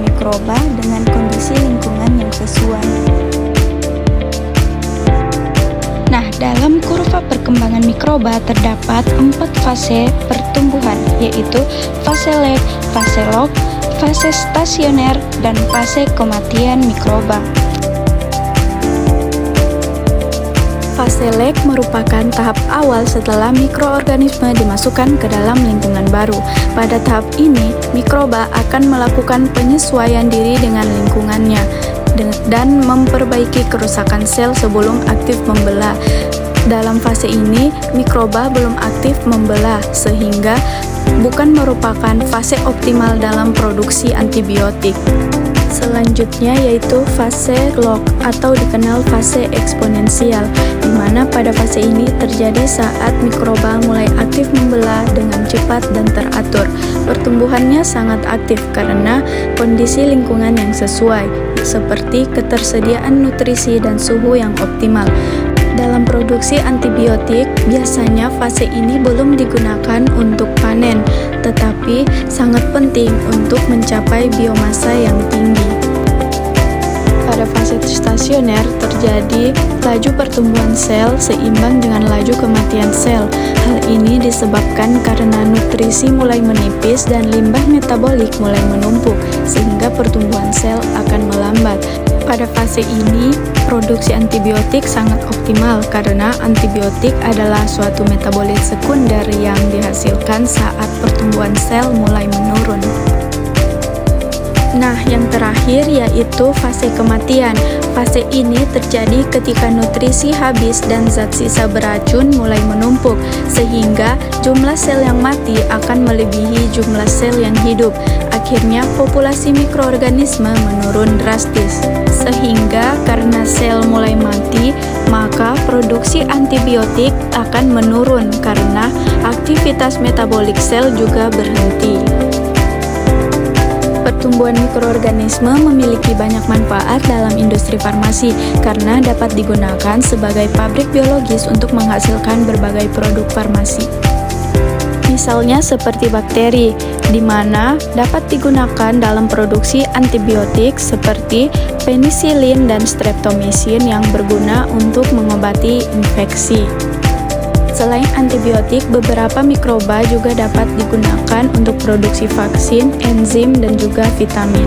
mikroba dengan kondisi lingkungan yang sesuai. Nah, dalam kurva perkembangan mikroba terdapat 4 fase pertumbuhan, yaitu fase lag, fase log, fase stasioner, dan fase kematian mikroba. Fase lag merupakan tahap awal setelah mikroorganisme dimasukkan ke dalam lingkungan baru. Pada tahap ini, mikroba akan melakukan penyesuaian diri dengan lingkungannya dan memperbaiki kerusakan sel sebelum aktif membelah. Dalam fase ini, mikroba belum aktif membelah, sehingga bukan merupakan fase optimal dalam produksi antibiotik. Selanjutnya yaitu fase log atau dikenal fase eksponensial, di mana pada fase ini terjadi saat mikroba mulai aktif membelah dengan cepat dan teratur. Pertumbuhannya sangat aktif karena kondisi lingkungan yang sesuai, seperti ketersediaan nutrisi dan suhu yang optimal. Dalam produksi antibiotik, biasanya fase ini belum digunakan untuk panen, tetapi sangat penting untuk mencapai biomasa yang tinggi. Pada fase stasioner terjadi laju pertumbuhan sel seimbang dengan laju kematian sel. Hal ini disebabkan karena nutrisi mulai menipis dan limbah metabolik mulai menumpuk, sehingga pertumbuhan sel akan melambat. Pada fase ini, produksi antibiotik sangat optimal karena antibiotik adalah suatu metabolit sekunder yang dihasilkan saat pertumbuhan sel mulai menurun. Nah, yang terakhir yaitu fase kematian. Fase ini terjadi ketika nutrisi habis dan zat sisa beracun mulai menumpuk, sehingga jumlah sel yang mati akan melebihi jumlah sel yang hidup. Akhirnya, populasi mikroorganisme menurun drastis. Sehingga karena sel mulai mati, maka produksi antibiotik akan menurun karena aktivitas metabolik sel juga berhenti. Pertumbuhan mikroorganisme memiliki banyak manfaat dalam industri farmasi karena dapat digunakan sebagai pabrik biologis untuk menghasilkan berbagai produk farmasi. Misalnya seperti bakteri, di mana dapat digunakan dalam produksi antibiotik seperti penisilin dan streptomycin yang berguna untuk mengobati infeksi. Selain antibiotik, beberapa mikroba juga dapat digunakan untuk produksi vaksin, enzim, dan juga vitamin.